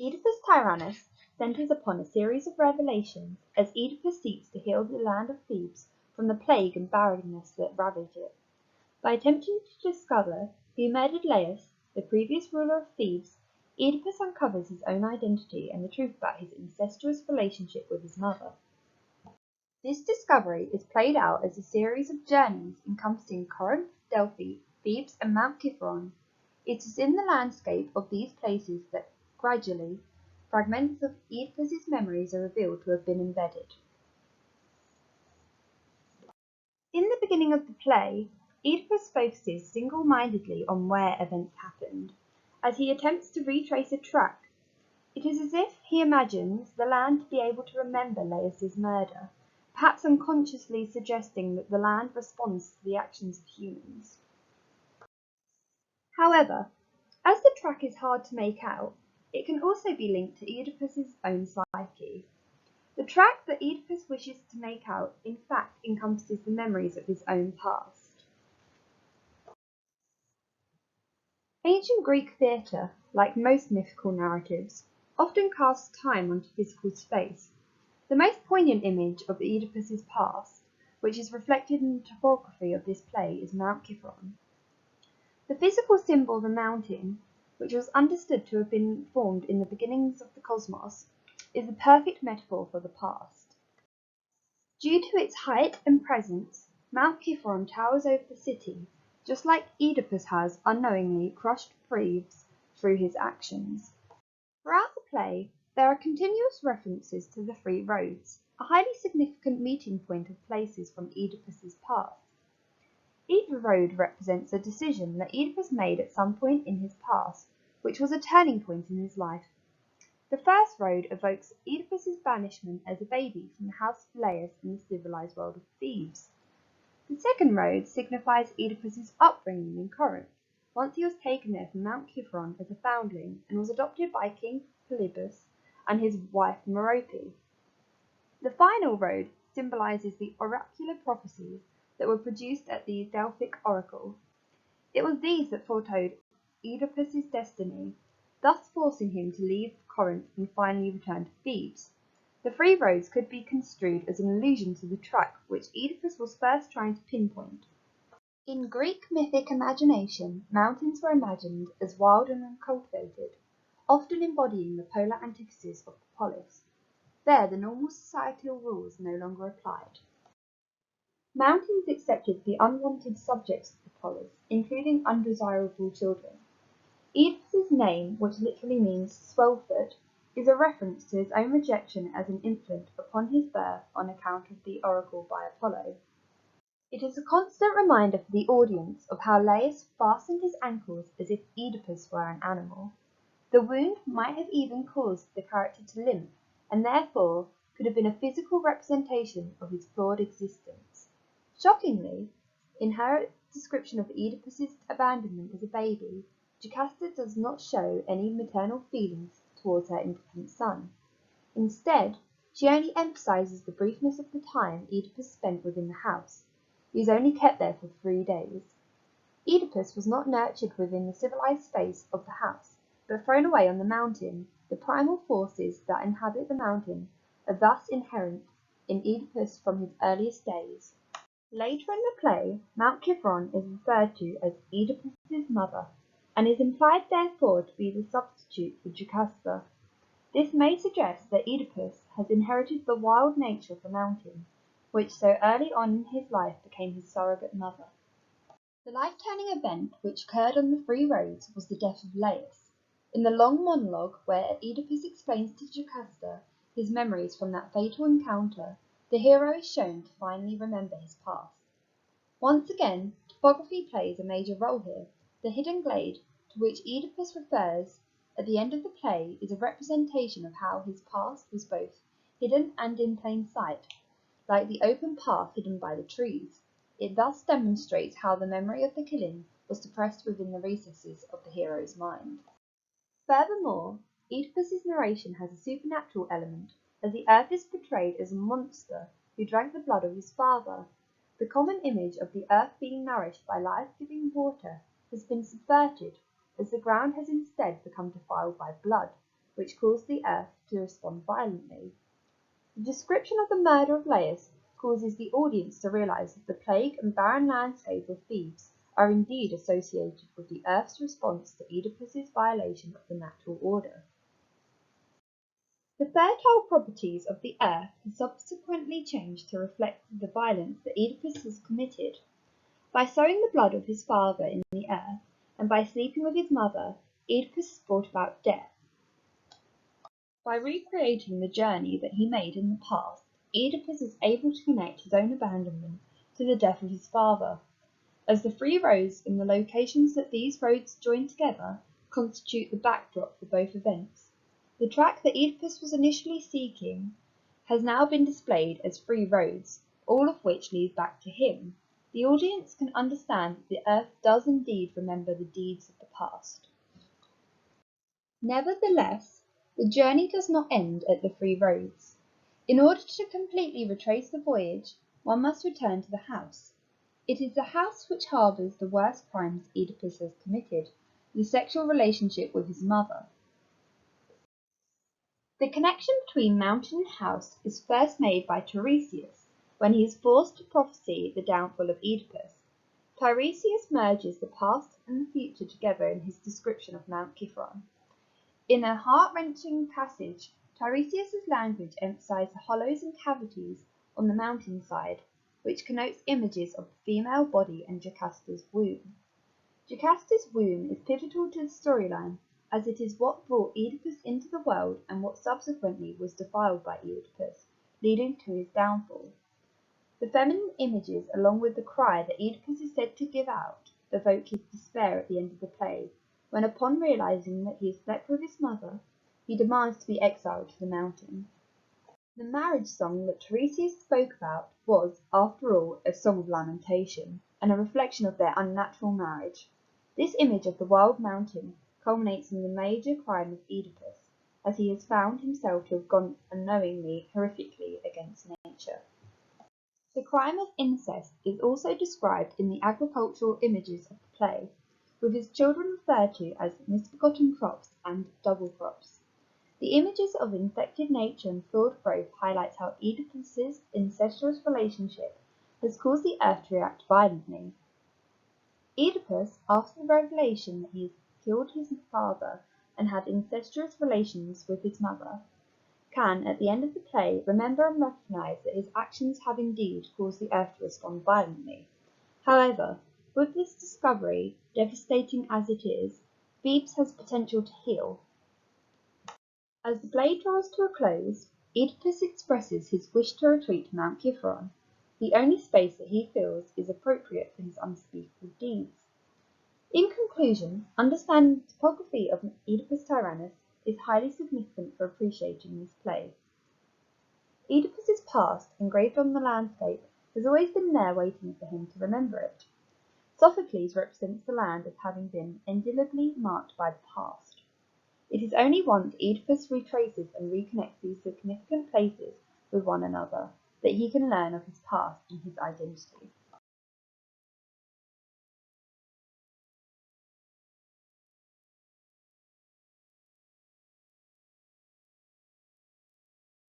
Oedipus Tyrannus centers upon a series of revelations as Oedipus seeks to heal the land of Thebes from the plague and barrenness that ravaged it. By attempting to discover who murdered Laius, the previous ruler of Thebes, Oedipus uncovers his own identity and the truth about his incestuous relationship with his mother. This discovery is played out as a series of journeys encompassing Corinth, Delphi, Thebes, and Mount Cithæron. It is in the landscape of these places that gradually fragments of Oedipus's memories are revealed to have been embedded. In the beginning of the play, Oedipus focuses single-mindedly on where events happened, as he attempts to retrace a track. It is as if he imagines the land to be able to remember Laius's murder, perhaps unconsciously suggesting that the land responds to the actions of humans. However, as the track is hard to make out, it can also be linked to Oedipus's own psyche. The track that Oedipus wishes to make out, in fact, encompasses the memories of his own past. Ancient Greek theatre, like most mythical narratives, often casts time onto physical space. The most poignant image of Oedipus's past, which is reflected in the topography of this play, is Mount Cithæron. The physical symbol of the mountain, which was understood to have been formed in the beginnings of the cosmos, is the perfect metaphor for the past. Due to its height and presence, Mount Cithæron towers over the city, just like Oedipus has unknowingly crushed Thebes through his actions. Throughout the play, there are continuous references to the three roads, a highly significant meeting point of places from Oedipus's past. Each road represents a decision that Oedipus made at some point in his past, which was a turning point in his life. The first road evokes Oedipus's banishment as a baby from the house of Laius in the civilized world of Thebes. The second road signifies Oedipus's upbringing in Corinth, once he was taken there from Mount Cithæron as a foundling and was adopted by King Polybus and his wife Merope. The final road symbolizes the oracular prophecies that were produced at the Delphic oracle. It was these that foretold Oedipus's destiny, thus forcing him to leave Corinth and finally return to Thebes. The three roads could be construed as an allusion to the track which Oedipus was first trying to pinpoint. In Greek mythic imagination, mountains were imagined as wild and uncultivated, often embodying the polar antithesis of the polis. There, the normal societal rules no longer applied. Mountains accepted the unwanted subjects of the polis, including undesirable children. Oedipus's name, which literally means swellfoot, is a reference to his own rejection as an infant upon his birth on account of the oracle by Apollo. It is a constant reminder for the audience of how Laius fastened his ankles as if Oedipus were an animal. The wound might have even caused the character to limp, and therefore could have been a physical representation of his flawed existence. Shockingly, in her description of Oedipus's abandonment as a baby, Jocasta does not show any maternal feelings towards her impotent son. Instead, she only emphasizes the briefness of the time Oedipus spent within the house. He was only kept there for 3 days. Oedipus was not nurtured within the civilized space of the house, but thrown away on the mountain. The primal forces that inhabit the mountain are thus inherent in Oedipus from his earliest days. Later in the play, Mount Cithæron is referred to as Oedipus's mother, and is implied therefore to be the substitute for Jocasta. This may suggest that Oedipus has inherited the wild nature of the mountain, which so early on in his life became his surrogate mother. The life-turning event which occurred on the three roads was the death of Laius. In the long monologue where Oedipus explains to Jocasta his memories from that fatal encounter, the hero is shown to finally remember his past. Once again, topography plays a major role here. The hidden glade, to which Oedipus refers at the end of the play, is a representation of how his past was both hidden and in plain sight, like the open path hidden by the trees. It thus demonstrates how the memory of the killing was suppressed within the recesses of the hero's mind. Furthermore, Oedipus's narration has a supernatural element, as the earth is portrayed as a monster who drank the blood of his father. The common image of the earth being nourished by life-giving water has been subverted, as the ground has instead become defiled by blood, which caused the earth to respond violently. The description of the murder of Laius causes the audience to realize that the plague and barren landscape of Thebes are indeed associated with the earth's response to Oedipus's violation of the natural order. The fertile properties of the earth have subsequently changed to reflect the violence that Oedipus has committed. By sowing the blood of his father in the earth, and by sleeping with his mother, Oedipus has brought about death. By recreating the journey that he made in the past, Oedipus is able to connect his own abandonment to the death of his father, as the 3 roads and the locations that these roads join together constitute the backdrop for both events. The track that Oedipus was initially seeking has now been displayed as 3 roads, all of which lead back to him. The audience can understand that the earth does indeed remember the deeds of the past. Nevertheless, the journey does not end at the 3 roads. In order to completely retrace the voyage, one must return to the house. It is the house which harbours the worst crimes Oedipus has committed, the sexual relationship with his mother. The connection between mountain and house is first made by Tiresias, when he is forced to prophesy the downfall of Oedipus. Tiresias merges the past and the future together in his description of Mount Kithron. In a heart-wrenching passage, Tiresias's language emphasizes the hollows and cavities on the mountainside, which connotes images of the female body and Jocasta's womb. Jocasta's womb is pivotal to the storyline, as it is what brought Oedipus into the world and what subsequently was defiled by Oedipus, leading to his downfall. The feminine images, along with the cry that Oedipus is said to give out, evoke his despair at the end of the play, when upon realizing that he has slept with his mother, he demands to be exiled to the mountain. The marriage song that Tiresias spoke about was, after all, a song of lamentation, and a reflection of their unnatural marriage. This image of the wild mountain culminates in the major crime of Oedipus, as he has found himself to have gone unknowingly, horrifically against nature. The crime of incest is also described in the agricultural images of the play, with his children referred to as misbegotten crops and double crops. The images of infected nature and flawed growth highlights how Oedipus's incestuous relationship has caused the earth to react violently. Oedipus, after the revelation that he has killed his father and had incestuous relations with his mother, can, at the end of the play, remember and recognize that his actions have indeed caused the earth to respond violently. However, with this discovery, devastating as it is, Thebes has potential to heal. As the play draws to a close, Oedipus expresses his wish to retreat to Mount Kithron, the only space that he feels is appropriate for his unspeakable deeds. In conclusion, understanding the topography of Oedipus Tyrannus is highly significant for appreciating this play. Oedipus's past, engraved on the landscape, has always been there waiting for him to remember it. Sophocles represents the land as having been indelibly marked by the past. It is only once Oedipus retraces and reconnects these significant places with one another that he can learn of his past and his identity.